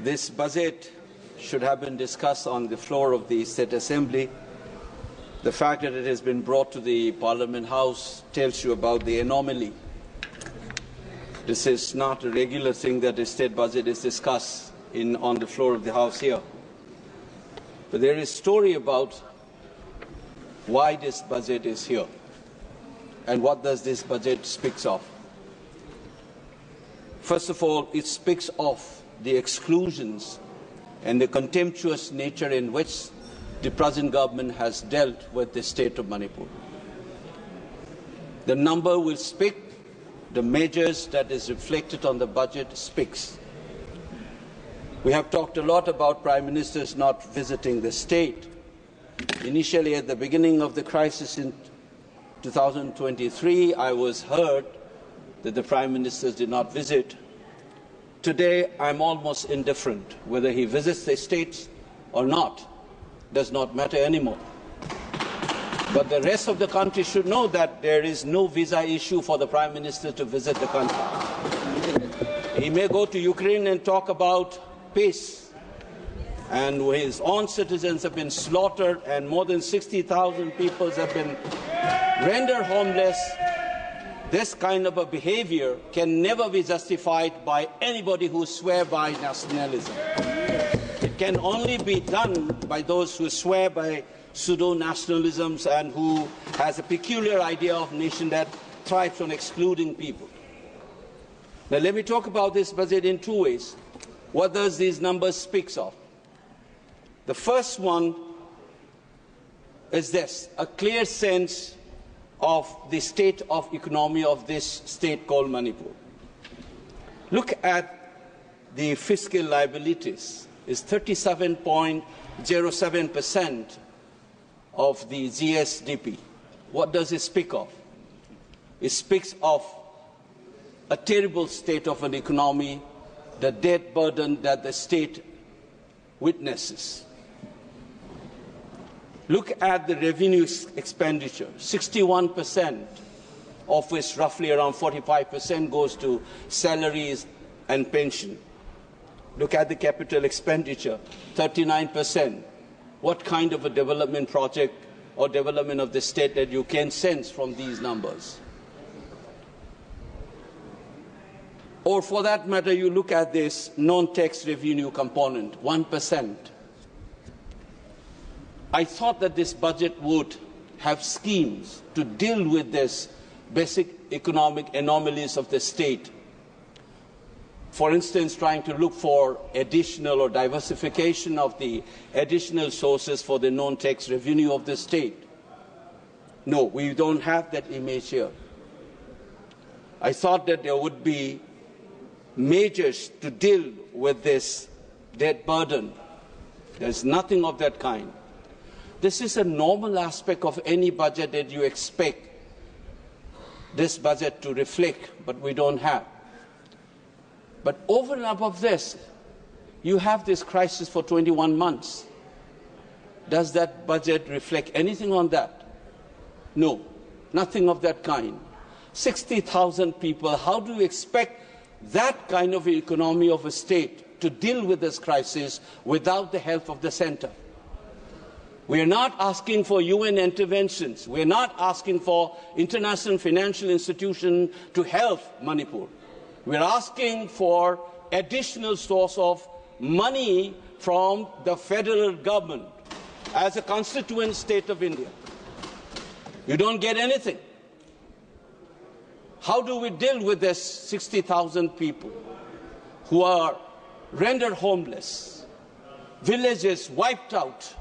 This budget should have been discussed on the floor of the State Assembly. The fact that it has been brought to the Parliament House tells you about the anomaly. This is not a regular thing that the state budget is discussed on the floor of the House here. But there is a story about why this budget is here and what does this budget speak of. First of all, it speaks of the exclusions and the contemptuous nature in which the present government has dealt with the state of Manipur. The number will speak, the measures that is reflected on the budget speaks. We have talked a lot about Prime Ministers not visiting the state. Initially, at the beginning of the crisis in 2023, I was heard that the Prime Ministers did not visit. Today, I'm almost indifferent. Whether he visits the states or not does not matter anymore. But the rest of the country should know that there is no visa issue for the Prime Minister to visit the country. He may go to Ukraine and talk about peace, and his own citizens have been slaughtered and more than 60,000 people have been rendered homeless. This kind of a behavior can never be justified by anybody who swears by nationalism. It can only be done by those who swear by pseudo-nationalisms and who has a peculiar idea of nation that thrives on excluding people. Now let me talk about this budget in two ways. What does these numbers speak of? The first one is this, a clear sense of the state of economy of this state called Manipur. Look at the fiscal liabilities. It's 37.07% of the GSDP. What does it speak of? It speaks of a terrible state of an economy, the debt burden that the state witnesses. Look at the revenue expenditure, 61%, of which roughly around 45% goes to salaries and pension. Look at the capital expenditure, 39%. What kind of a development project or development of the state that you can sense from these numbers? Or for that matter, you look at this non-tax revenue component, 1%. I thought that this budget would have schemes to deal with this basic economic anomalies of the state. For instance, trying to look for additional or diversification of the additional sources for the non-tax revenue of the state. No, we don't have that image here. I thought that there would be measures to deal with this debt burden. There's nothing of that kind. This is a normal aspect of any budget that you expect this budget to reflect, but we don't have. But over and above this, you have this crisis for 21 months. Does that budget reflect anything on that? No, nothing of that kind. 60,000 people, how do you expect that kind of economy of a state to deal with this crisis without the help of the center? We are not asking for UN interventions. We are not asking for international financial institutions to help Manipur. We are asking for additional source of money from the federal government as a constituent state of India. You don't get anything. How do we deal with this 60,000 people who are rendered homeless, villages wiped out,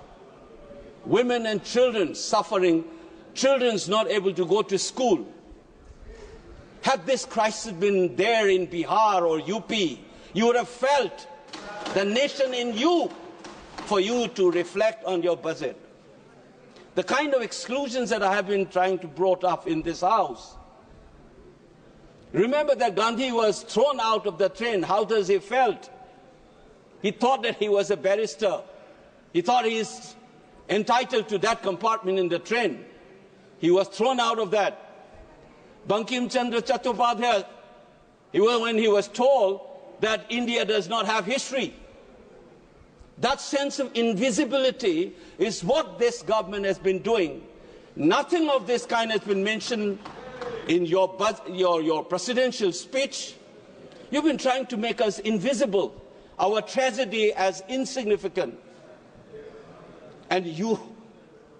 women and children suffering, children not able to go to school? Had this crisis been there in Bihar or UP, you would have felt the nation in you for you to reflect on your budget. The kind of exclusions that I have been trying to brought up in this House. Remember that Gandhi was thrown out of the train. How does he felt? He thought that he was a barrister. He thought he is entitled to that compartment in the train. He was thrown out of that. Bankim Chandra Chattopadhyay, when he was told that India does not have history, That sense of invisibility is what this government has been doing. Nothing of this kind has been mentioned in your presidential speech. You've been trying to make us invisible, our tragedy as insignificant. And you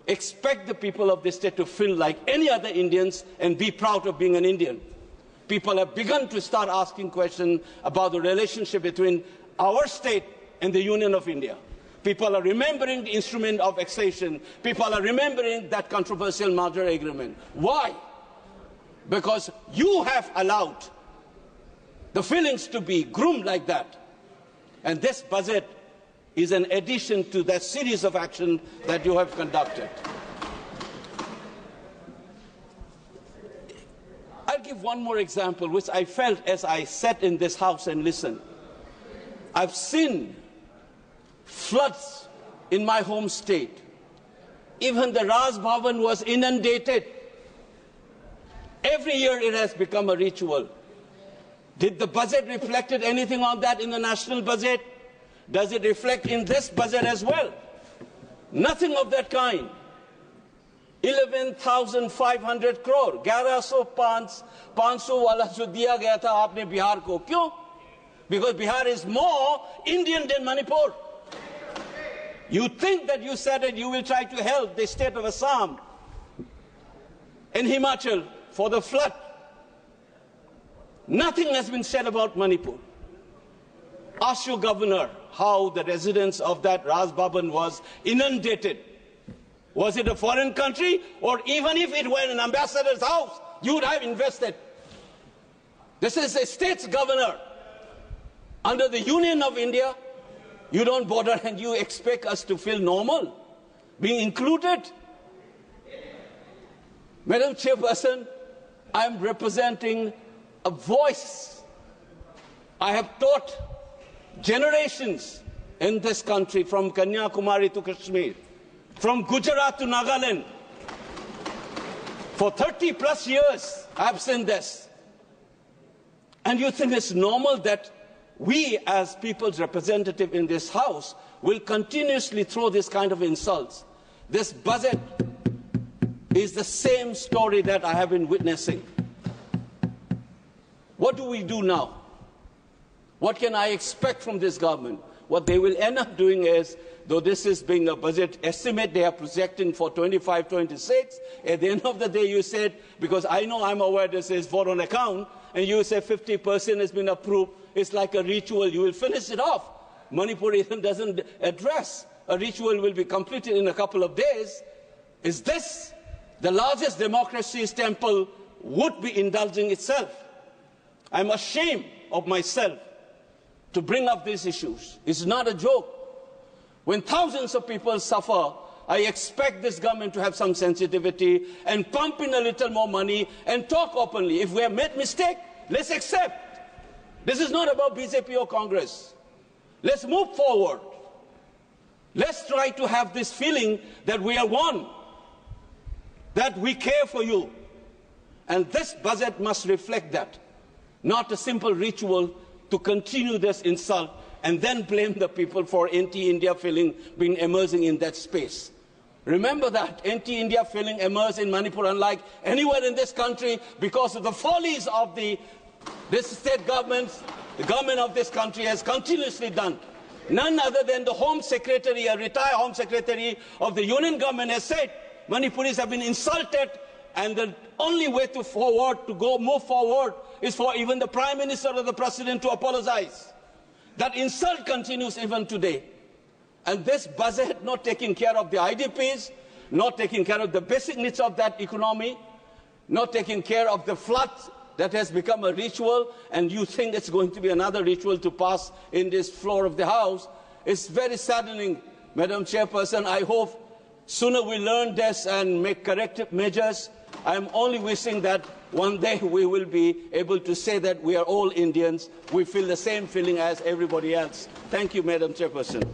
expect the people of this state to feel like any other Indians and be proud of being an Indian. People have begun to start asking questions about the relationship between our state and the Union of India. People are remembering the instrument of accession. People are remembering that controversial merger agreement. Why? Because you have allowed the feelings to be groomed like that. And this budget is an addition to that series of action that you have conducted. I'll give one more example, which I felt as I sat in this house and listened. I've seen floods in my home state. Even the Raj Bhavan was inundated. Every year it has become a ritual. Did the budget reflect anything on that in the national budget? Does it reflect in this budget as well? Nothing of that kind. 11,500 crore, 11,500 वाला जो दिया गया था आपने बिहार को, क्यों? Because Bihar is more Indian than Manipur. You think that you said that you will try to help the state of Assam and Himachal for the flood. Nothing has been said about Manipur. Ask your governor how the residents of that Raj Bhavan was inundated. Was it a foreign country? Or even if it were an ambassador's house, you would have invested. This is a state's governor. Under the Union of India, you don't bother and you expect us to feel normal, being included. Madam Chairperson, I am representing a voice. I have taught generations in this country, from Kanyakumari to Kashmir, from Gujarat to Nagaland. For 30+ years, I've seen this. And you think it's normal that we, as people's representative in this House, will continuously throw this kind of insults? This budget is the same story that I have been witnessing. What do we do now? What can I expect from this government? What they will end up doing is, though this is being a budget estimate they are projecting for 25-26, at the end of the day you said, because I'm aware this is vote on account, and you say 50% has been approved, it's like a ritual, you will finish it off. Manipur even doesn't address. A ritual will be completed in a couple of days. Is this the largest democracy's temple would be indulging itself? I'm ashamed of myself to bring up these issues. It's not a joke. When thousands of people suffer, I expect this government to have some sensitivity and pump in a little more money and talk openly. If we have made mistake, let's accept. This is not about BJP or Congress. Let's move forward. Let's try to have this feeling that we are one, that we care for you. And this budget must reflect that, not a simple ritual to continue this insult and then blame the people for anti-India feeling being emerging in that space. Remember that anti-India feeling emerged in Manipur unlike anywhere in this country because of the follies of this state government. The government of this country has continuously done. None other than the Home Secretary, a retired Home Secretary of the Union government, has said Manipuris have been insulted, and the only way to move forward is for even the Prime Minister or the President to apologize. That insult continues even today. And this budget not taking care of the IDPs, not taking care of the basic needs of that economy, not taking care of the floods that has become a ritual, and you think it's going to be another ritual to pass in this floor of the House. It's very saddening, Madam Chairperson. I hope sooner we learn this and make corrective measures. I'm only wishing that one day we will be able to say that we are all Indians. We feel the same feeling as everybody else. Thank you, Madam Chairperson.